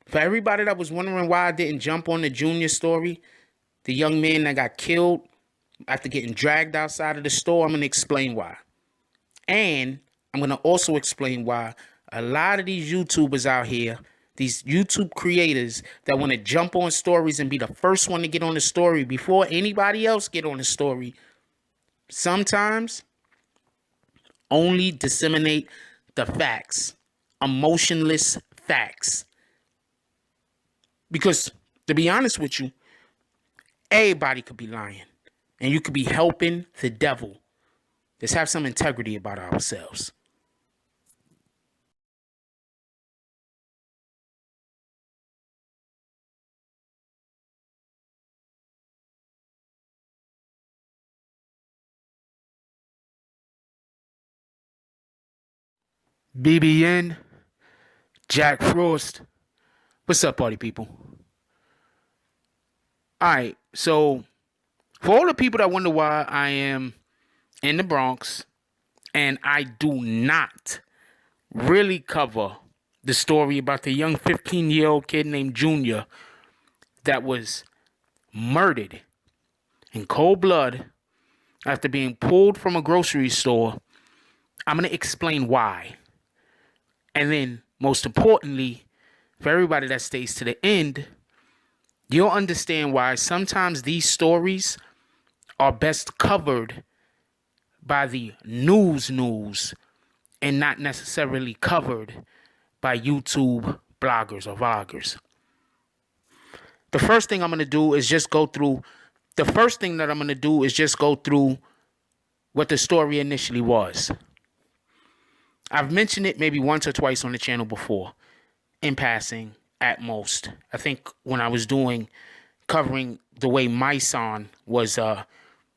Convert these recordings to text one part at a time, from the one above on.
For everybody that was wondering why I didn't jump on the Junior story, the young man that got killed after getting dragged outside of the store, I'm going to explain why. And I'm going to also explain why a lot of these YouTubers out here, these YouTube creators that want to jump on stories and be the first one to get on the story before anybody else get on the story, sometimes only disseminate the facts, emotionless facts. Because to be honest with you, everybody could be lying and you could be helping the devil. Let's have some integrity about ourselves. BBN, Jack Frost. What's up, party people? All right, so for all the people that wonder why I am in the Bronx and I do not really cover the story about the young 15-year-old kid named Junior that was murdered in cold blood after being pulled from a grocery store, I'm going to explain why. And then, most importantly, for everybody that stays to the end, you'll understand why sometimes these stories are best covered by the news and not necessarily covered by YouTube bloggers or vloggers. The first thing I'm going to do is just go through what the story initially was. I've mentioned it maybe once or twice on the channel before, in passing, at most. I think when I was covering the way my son was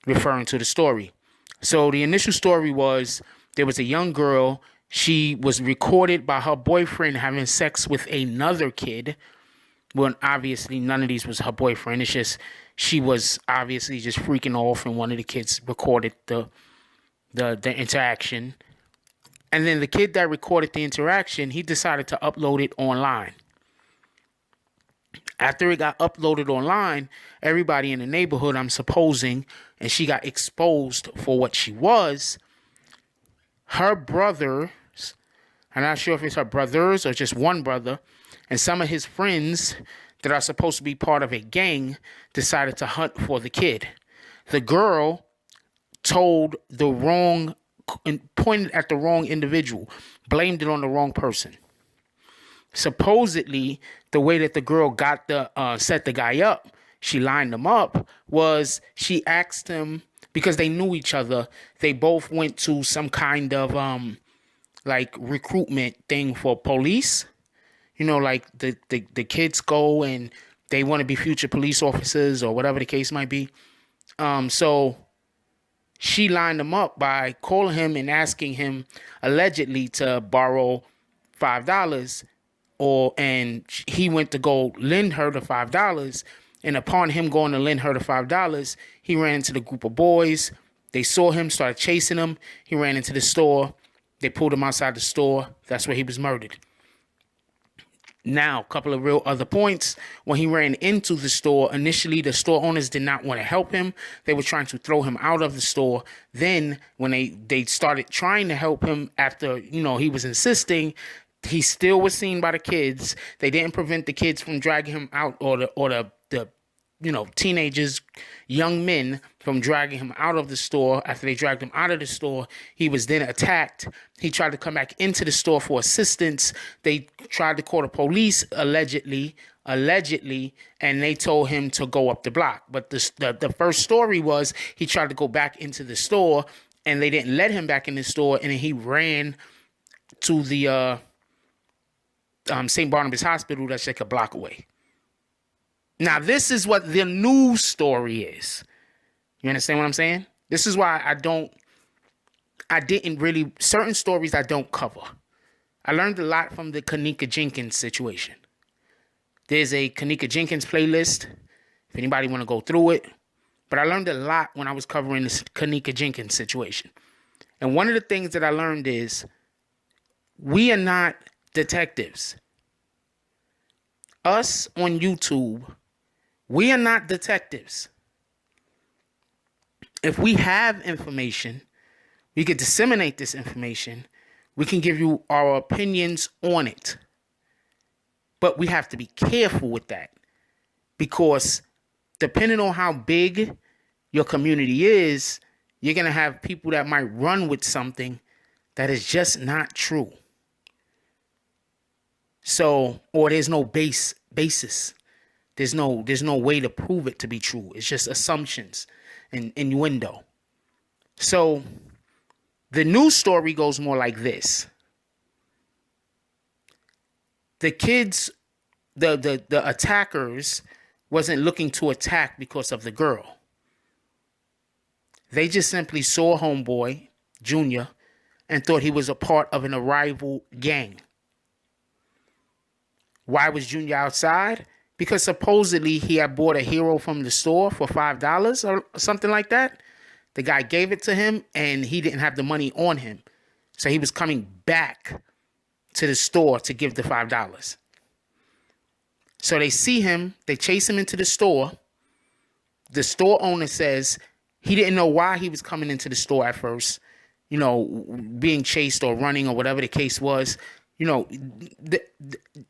referring to the story. So the initial story was there was a young girl. She was recorded by her boyfriend having sex with another kid. Well, obviously, none of these was her boyfriend. It's just she was obviously just freaking off, and one of the kids recorded the interaction. And then the kid that recorded the interaction, he decided to upload it online. After it got uploaded online, everybody in the neighborhood, I'm supposing, and she got exposed for what she was, her brothers, I'm not sure if it's her brothers or just one brother, and some of his friends that are supposed to be part of a gang decided to hunt for the kid. The girl told the wrong and pointed at the wrong individual, blamed it on the wrong person. Supposedly, the way that the girl got set the guy up, she lined him up, was she asked him, because they knew each other, they both went to some kind of like recruitment thing for police. You know, like the kids go and they want to be future police officers or whatever the case might be. So she lined him up by calling him and asking him allegedly to borrow $5, and he went to go lend her the $5. And upon him going to lend her the $5, he ran into the group of boys. They saw him, started chasing him. He ran into the store. They pulled him outside the store. That's where he was murdered. Now, a couple of real other points. When he ran into the store, initially the store owners did not want to help him. They were trying to throw him out of the store. Then when they started trying to help him after, he was insisting, he still was seen by the kids. They didn't prevent the kids from dragging him out, or the teenagers, young men, from dragging him out of the store. After they dragged him out of the store, he was then attacked. He tried to come back into the store for assistance. They tried to call the police, allegedly, and they told him to go up the block. But the first story was he tried to go back into the store, and they didn't let him back in the store, and then he ran to the St. Barnabas Hospital that's like a block away. Now, this is what the news story is. You understand what I'm saying? This is why certain stories I don't cover. I learned a lot from the Kanika Jenkins situation. There's a Kanika Jenkins playlist, if anybody want to go through it. But I learned a lot when I was covering this Kanika Jenkins situation. And one of the things that I learned is we are not detectives. Us on YouTube, we are not detectives. If we have information, we can disseminate this information. We can give you our opinions on it. But we have to be careful with that, because depending on how big your community is, you're going to have people that might run with something that is just not true. So, or there's no basis. There's no way to prove it to be true. It's just assumptions and innuendo. So the news story goes more like this. The kids, the attackers wasn't looking to attack because of the girl. They just simply saw homeboy, Junior, and thought he was a part of an rival gang. Why was Junior outside? Because supposedly he had bought a hero from the store for $5 or something like that. The guy gave it to him and he didn't have the money on him. So he was coming back to the store to give the $5. So they see him, they chase him into the store. The store owner says he didn't know why he was coming into the store at first, you know, being chased or running or whatever the case was. You know,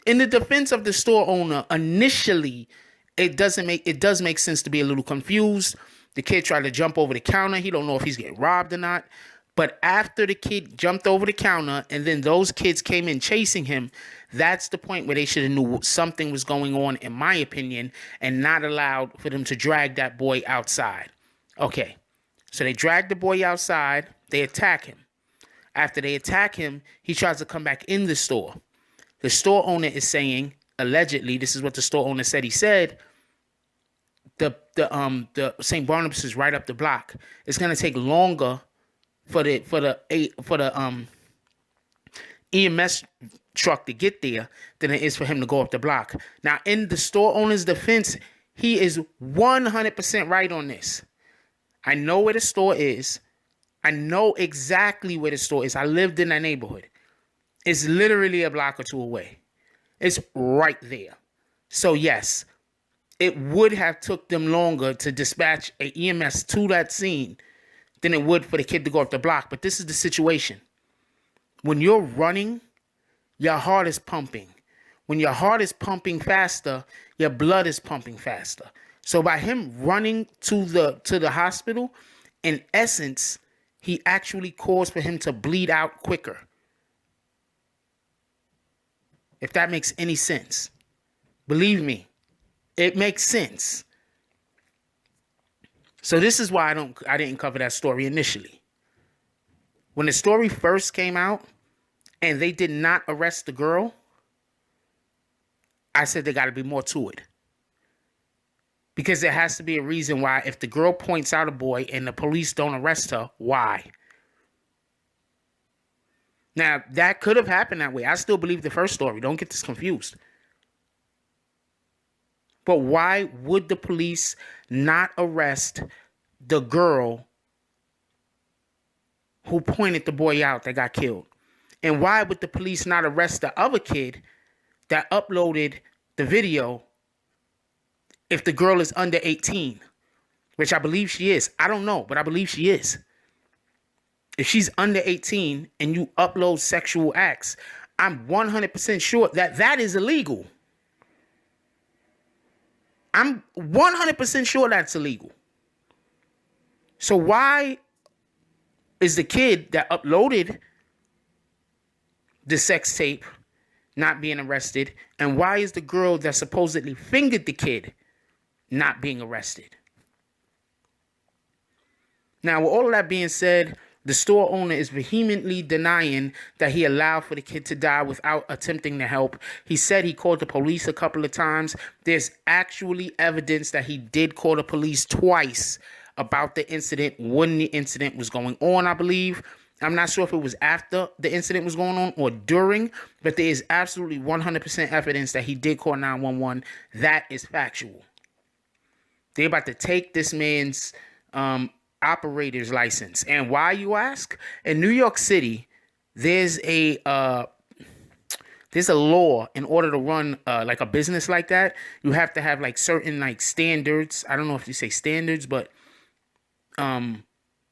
in the defense of the store owner, initially, it does make sense to be a little confused. The kid tried to jump over the counter. He don't know if he's getting robbed or not. But after the kid jumped over the counter and then those kids came in chasing him, that's the point where they should have knew something was going on, in my opinion, and not allowed for them to drag that boy outside. Okay, so they drag the boy outside. They attack him. After they attack him, he tries to come back in the store. The store owner is saying, allegedly, this is what the store owner said. He said, the St. Barnabas is right up the block. It's gonna take longer for the EMS truck to get there than it is for him to go up the block. Now, in the store owner's defense, he is 100% right on this. I know where the store is. I know exactly where the store is. I lived in that neighborhood. It's literally a block or two away. It's right there. So yes, it would have took them longer to dispatch an EMS to that scene than it would for the kid to go up the block. But this is the situation. When you're running, your heart is pumping. When your heart is pumping faster, your blood is pumping faster. So by him running to the hospital, in essence, he actually caused for him to bleed out quicker. If that makes any sense. Believe me, it makes sense. So this is why I didn't cover that story initially. When the story first came out and they did not arrest the girl, I said there got to be more to it. Because there has to be a reason why, if the girl points out a boy and the police don't arrest her, why? Now, that could have happened that way. I still believe the first story. Don't get this confused. But why would the police not arrest the girl who pointed the boy out that got killed? And why would the police not arrest the other kid that uploaded the video if the girl is under 18, which I believe she is? I don't know, but I believe she is. If she's under 18 and you upload sexual acts, I'm 100% sure that that is illegal. I'm 100% sure that's illegal. So why is the kid that uploaded the sex tape not being arrested? And why is the girl that supposedly fingered the kid not being arrested? Now, with all of that being said, the store owner is vehemently denying that he allowed for the kid to die without attempting to help. He said he called the police a couple of times. There's actually evidence that he did call the police twice about the incident when the incident was going on, I believe. I'm not sure if it was after the incident was going on or during, but there is absolutely 100% evidence that he did call 911. That is factual. They're about to take this man's operator's license. And why, you ask? In New York City, there's a There's a law in order to run like a business like that. You have to have like certain like standards. I don't know if you say standards, but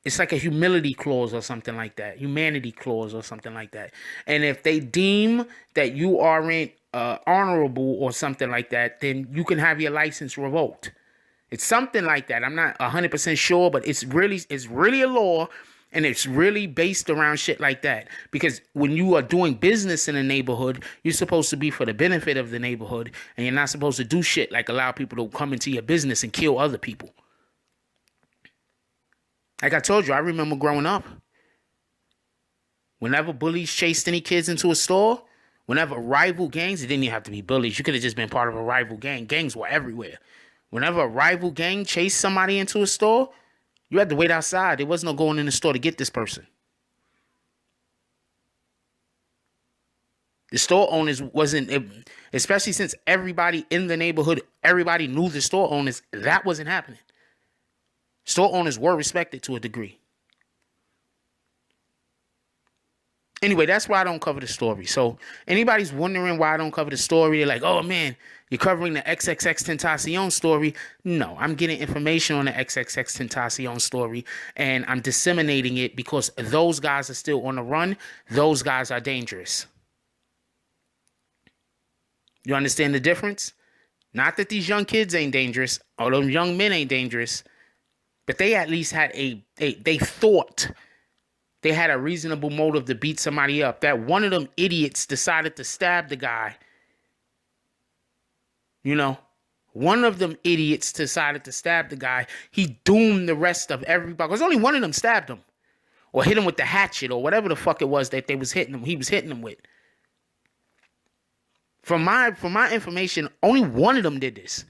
it's like a humility clause or something like that, humanity clause or something like that. And if they deem that you aren't honorable or something like that, then you can have your license revoked. It's something like that. I'm not 100% sure, but it's really a law, and it's really based around shit like that. Because when you are doing business in a neighborhood, you're supposed to be for the benefit of the neighborhood, and you're not supposed to do shit like allow people to come into your business and kill other people. Like I told you, I remember growing up. Whenever bullies chased any kids into a store, whenever rival gangs, it didn't even have to be bullies. You could have just been part of a rival gang. Gangs were everywhere. Whenever a rival gang chased somebody into a store, you had to wait outside. There was no going in the store to get this person. The store owners wasn't, especially since everybody in the neighborhood, everybody knew the store owners, that wasn't happening. Store owners were respected to a degree. Anyway, that's why I don't cover the story. So anybody's wondering why I don't cover the story, they're like, oh man, you're covering the XXX story. No, I'm getting information on the XXX story, and I'm disseminating it because those guys are still on the run. Those guys are dangerous. You understand the difference? Not that these young kids ain't dangerous, or those young men ain't dangerous, but they at least had they thought they had a reasonable motive to beat somebody up. That one of them idiots decided to stab the guy. You know, one of them idiots decided to stab the guy. He doomed the rest of everybody. Because only one of them stabbed him. Or hit him with the hatchet or whatever the fuck it was that they was hitting him. He was hitting him with. From my information, only one of them did this.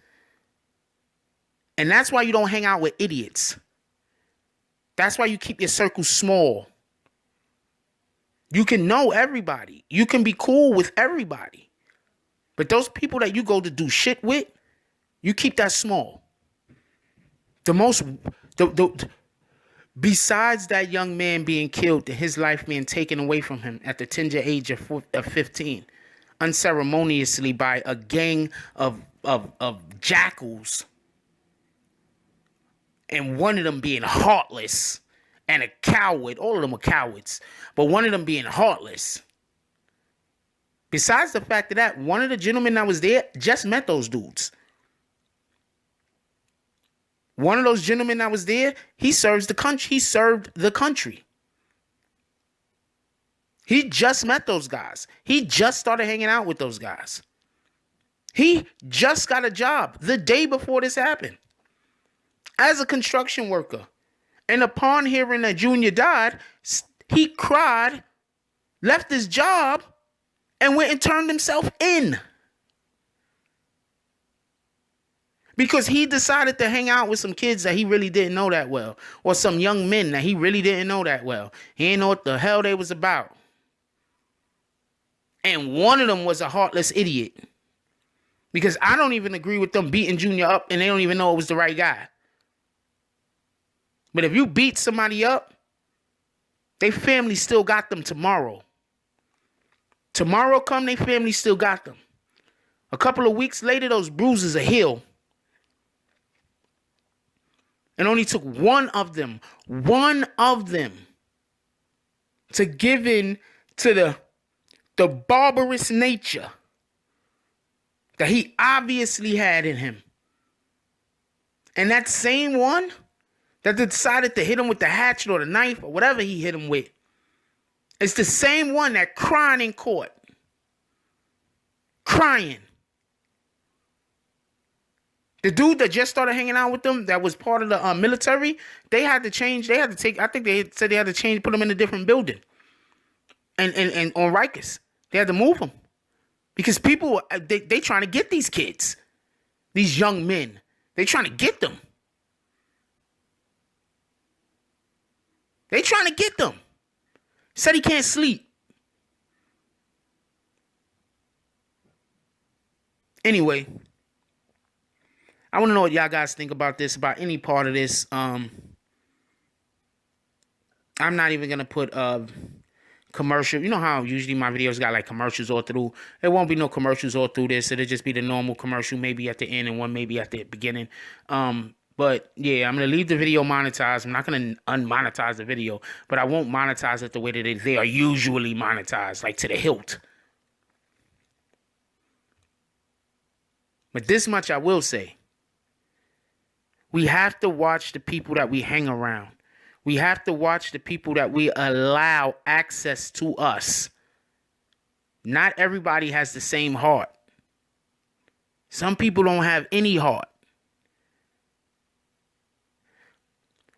And that's why you don't hang out with idiots. That's why you keep your circle small. You can know everybody. You can be cool with everybody. But those people that you go to do shit with, you keep that small. Besides that young man being killed and his life being taken away from him at the tender age of 15, unceremoniously by a gang of jackals, and one of them being heartless and a coward. All of them are cowards, but one of them being heartless. Besides the fact that one of the gentlemen that was there just met those dudes. One of those gentlemen that was there, he served the country. He just met those guys. He just started hanging out with those guys. He just got a job the day before this happened as a construction worker. And upon hearing that Junior died, he cried, left his job, and went and turned himself in. Because he decided to hang out with some kids that he really didn't know that well. Or some young men that he really didn't know that well. He didn't know what the hell they was about. And one of them was a heartless idiot. Because I don't even agree with them beating Junior up and they don't even know it was the right guy. But if you beat somebody up, their family still got them tomorrow. Tomorrow come, their family still got them. A couple of weeks later, those bruises are healed. It only took one of them to give in to the barbarous nature that he obviously had in him. And that same one that decided to hit him with the hatchet or the knife or whatever he hit him with, it's the same one that crying in court. Crying. The dude that just started hanging out with them, that was part of the military, they had to change. They had to take, I think they said they had to change, put him in a different building. And on Rikers. They had to move him. Because people, they trying to get these kids. These young men. They trying to get them. They trying to get them. Said he can't sleep. Anyway, I want to know what y'all guys think about this, about any part of this. I'm not even going to put commercial. You know how usually my videos got like commercials all through. There won't be no commercials all through this. It'll just be the normal commercial, maybe at the end and one maybe at the beginning. But yeah, I'm gonna leave the video monetized. I'm not gonna unmonetize the video, but I won't monetize it the way that they are usually monetized, like to the hilt. But this much I will say. We have to watch the people that we hang around. We have to watch the people that we allow access to us. Not everybody has the same heart. Some people don't have any heart.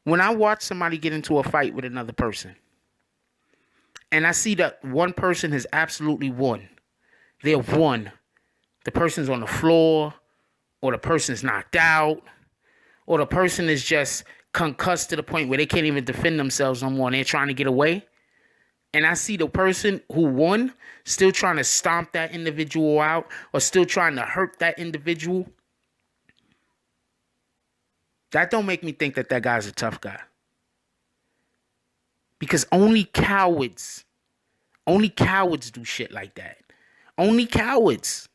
When I watch somebody get into a fight with another person, and I see that one person has absolutely won. They're won. The person's on the floor, or the person's knocked out, or the person is just concussed to the point where they can't even defend themselves no more and they're trying to get away. And I see the person who won still trying to stomp that individual out or still trying to hurt that individual. That don't make me think that that guy's a tough guy. Because only cowards do shit like that. Only cowards.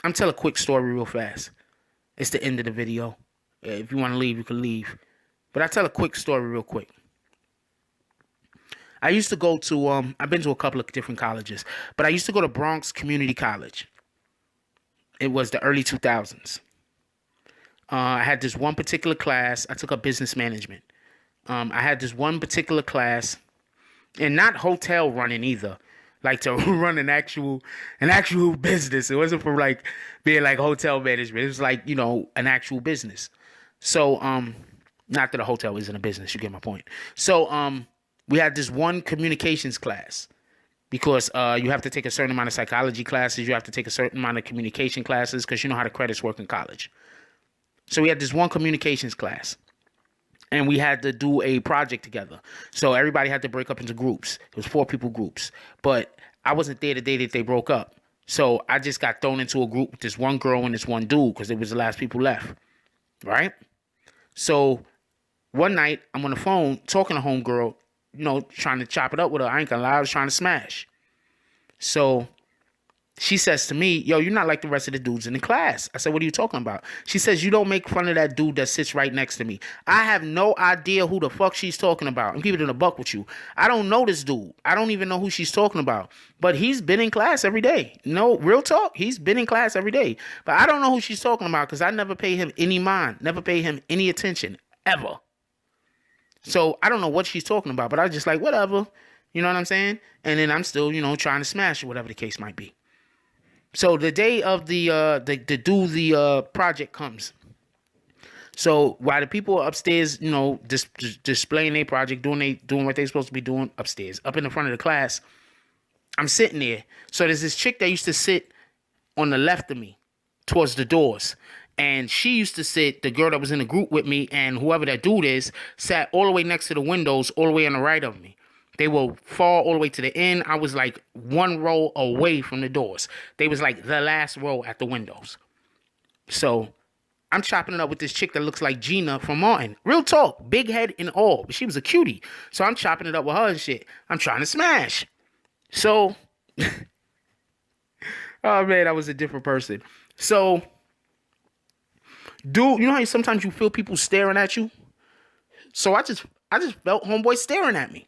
I'm telling a quick story real fast. It's the end of the video. If you want to leave, you can leave. But I tell a quick story real quick. I used to go to, I've been to a couple of different colleges, but I used to go to Bronx Community College. It was the early 2000s. I had this one particular class. I took up business management. I had this one particular class, and not hotel running either. Like to run an actual business. It wasn't for like being like hotel management. It was like, you know, an actual business. So, not that a hotel isn't a business. You get my point. So, we had this one communications class. Because you have to take a certain amount of psychology classes. You have to take a certain amount of communication classes because you know how the credits work in college. So we had this one communications class. And we had to do a project together. So everybody had to break up into groups. It was 4 people groups. But I wasn't there the day that they broke up. So I just got thrown into a group with this one girl and this one dude because it was the last people left. Right? So one night I'm on the phone talking to homegirl. You know, trying to chop it up with her. I ain't gonna lie, I was trying to smash. So she says to me, yo, you're not like the rest of the dudes in the class. I said, what are you talking about? She says, you don't make fun of that dude that sits right next to me. I have no idea who the fuck she's talking about. I'm keeping it in a buck with you. I don't know this dude. I don't even know who she's talking about. But he's been in class every day. No, real talk. He's been in class every day. But I don't know who she's talking about because I never pay him any mind. Never pay him any attention. Ever. So I don't know what she's talking about, but I was just like, whatever. You know what I'm saying? And then I'm still, you know, trying to smash or whatever the case might be. So the day of the project comes. So while the people are upstairs, you know, displaying their project, doing what they're supposed to be doing upstairs, up in the front of the class, I'm sitting there. So there's this chick that used to sit on the left of me towards the doors. And she used to sit, the girl that was in the group with me, and whoever that dude is, sat all the way next to the windows, all the way on the right of me. They will fall all the way to the end. I was like 1 row away from the doors. They was like the last row at the windows. So I'm chopping it up with this chick that looks like Gina from Martin. Real talk, big head and all. But she was a cutie. So I'm chopping it up with her and shit. I'm trying to smash. So, oh man, I was a different person. So, dude, you know how sometimes you feel people staring at you? So I just felt homeboy staring at me.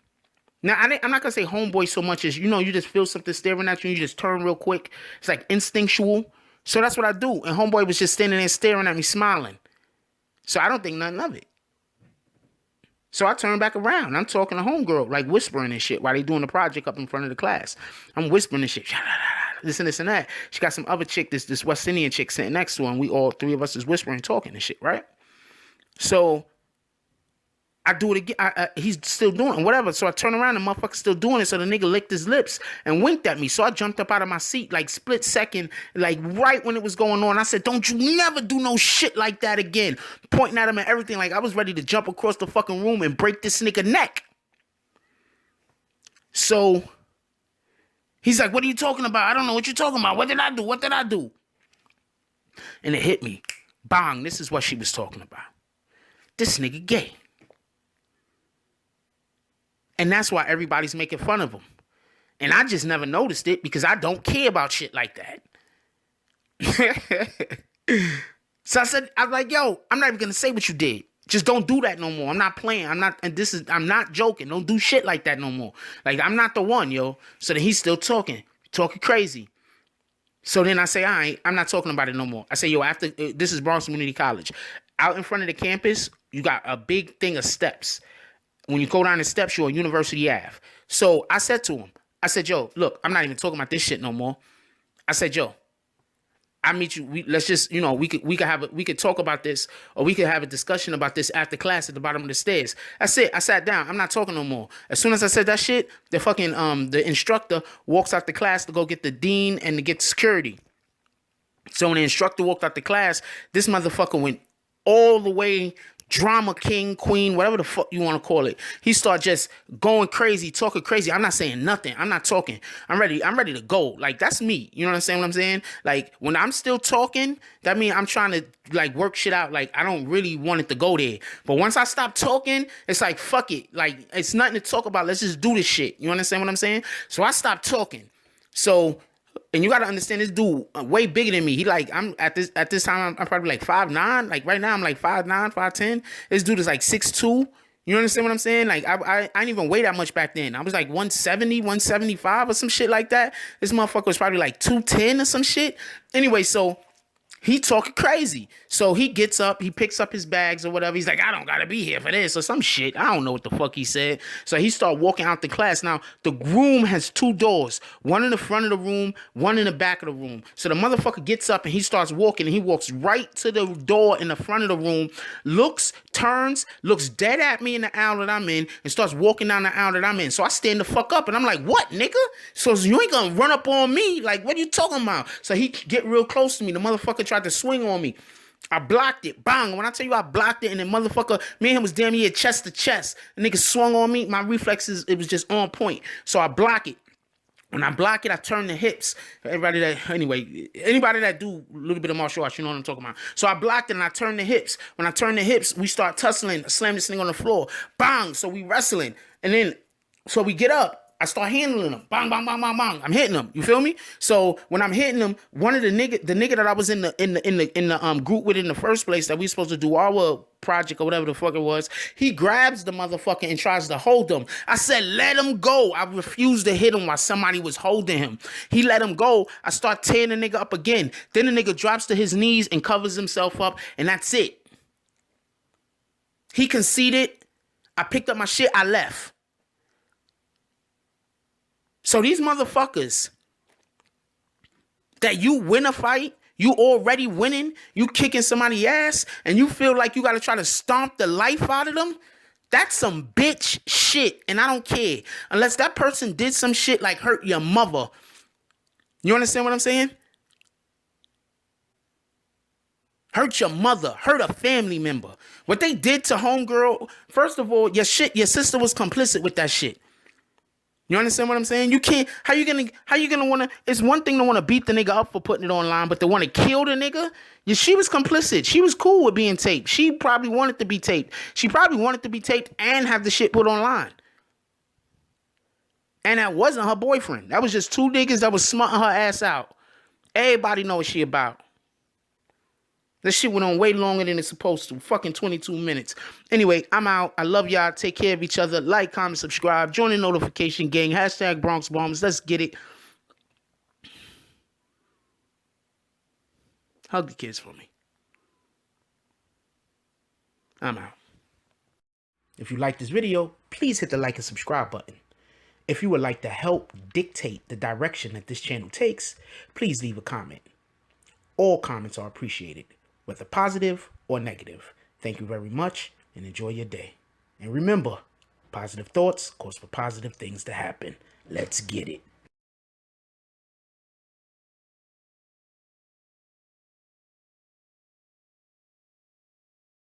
Now, I'm not going to say homeboy so much as, you know, you just feel something staring at you and you just turn real quick. It's like instinctual. So that's what I do. And homeboy was just standing there staring at me, smiling. So I don't think nothing of it. So I turn back around. I'm talking to homegirl, like whispering and shit while they doing the project up in front of the class. I'm whispering and shit. This and this and that. She got some other chick, this West Indian chick sitting next to her, and we all 3 of us is whispering, talking and shit, right? So I do it again. He's still doing it, whatever. So I turn around and motherfucker's still doing it. So the nigga licked his lips and winked at me. So I jumped up out of my seat like split second, like right when it was going on. I said, don't you never do no shit like that again. Pointing at him and everything. Like I was ready to jump across the fucking room and break this nigga neck. So he's like, what are you talking about? I don't know what you're talking about. What did I do? What did I do? And it hit me. Bang. This is what she was talking about. This nigga gay. And that's why everybody's making fun of him. And I just never noticed it because I don't care about shit like that. So I was like, yo, I'm not even gonna say what you did. Just don't do that no more. I'm not playing. I'm not joking. Don't do shit like that no more. Like, I'm not the one, yo. So then he's still talking crazy. So then I say, all right, I'm not talking about it no more. I say, yo, after this is Bronx Community College. Out in front of the campus, you got a big thing of steps. When you go down the steps, you're on University Ave. So I said to him, I said, yo, look, I'm not even talking about this shit no more. I said, yo, I meet you. Let's just, we could talk about this, or we could have a discussion about this after class at the bottom of the stairs. That's it. I sat down. I'm not talking no more. As soon as I said that shit, the fucking the instructor walks out the class to go get the dean and to get security. So when the instructor walked out the class, this motherfucker went all the way drama king, queen, whatever the fuck you want to call it. He started just going crazy, talking crazy. I'm not saying nothing. I'm not talking. I'm ready to go. Like, that's me. You know what I'm saying? Like, when I'm still talking, that means I'm trying to, like, work shit out. Like, I don't really want it to go there. But once I stop talking, it's like, fuck it. Like, it's nothing to talk about. Let's just do this shit. You understand what I'm saying? So I stopped talking. So, and you gotta understand, this dude way bigger than me. He like, I'm at this time I'm probably like 5'9". Like right now I'm like 5'9", 5'10". This dude is like 6'2". You understand what I'm saying? Like I didn't even weigh that much back then. I was like 170, 175 or some shit like that. This motherfucker was probably like 210 or some shit. Anyway, so he talking crazy. So he gets up, he picks up his bags or whatever. He's like, I don't gotta be here for this or some shit. I don't know what the fuck he said. So he started walking out the class. Now, the room has 2 doors. One in the front of the room, one in the back of the room. So the motherfucker gets up and he starts walking, and he walks right to the door in the front of the room, turns, looks dead at me in the aisle that I'm in, and starts walking down the aisle that I'm in. So I stand the fuck up and I'm like, what, nigga? So you ain't gonna run up on me? Like, what are you talking about? So he get real close to me. The motherfucker tried to swing on me. I blocked it. Bang. When I tell you I blocked it, and then motherfucker, me and him was damn near chest to chest. The nigga swung on me. My reflexes, it was just on point. So I block it. When I block it, I turn the hips. Anybody that do a little bit of martial arts, you know what I'm talking about. So I blocked it and I turn the hips. When I turn the hips, we start tussling, slam this thing on the floor. Bang. So we wrestling. And then, so we get up. I start handling them. Bang, bang, bang, bang, bang. I'm hitting them. You feel me? So when I'm hitting them, one of the nigga that I was in the group with in the first place, that we supposed to do our project or whatever the fuck it was, he grabs the motherfucker and tries to hold him. I said, let him go. I refused to hit him while somebody was holding him. He let him go. I start tearing the nigga up again. Then the nigga drops to his knees and covers himself up, and that's it. He conceded. I picked up my shit. I left. So these motherfuckers that you win a fight, you already winning, you kicking somebody's ass, and you feel like you got to try to stomp the life out of them, that's some bitch shit, and I don't care. Unless that person did some shit like hurt your mother. You understand what I'm saying? Hurt your mother, hurt a family member. What they did to homegirl, first of all, your sister was complicit with that shit. You understand what I'm saying? You can't, how you gonna wanna, it's one thing to wanna beat the nigga up for putting it online, but to wanna kill the nigga, she was complicit. She was cool with being taped. She probably wanted to be taped. She probably wanted to be taped and have the shit put online. And that wasn't her boyfriend. That was just 2 niggas that was smutting her ass out. Everybody know what she about. This shit went on way longer than it's supposed to. Fucking 22 minutes. Anyway, I'm out. I love y'all. Take care of each other. Like, comment, subscribe. Join the notification gang. # Bronx Bombs. Let's get it. Hug the kids for me. I'm out. If you like this video, please hit the like and subscribe button. If you would like to help dictate the direction that this channel takes, please leave a comment. All comments are appreciated, whether positive or negative. Thank you very much and enjoy your day. And remember, positive thoughts cause for positive things to happen. Let's get it.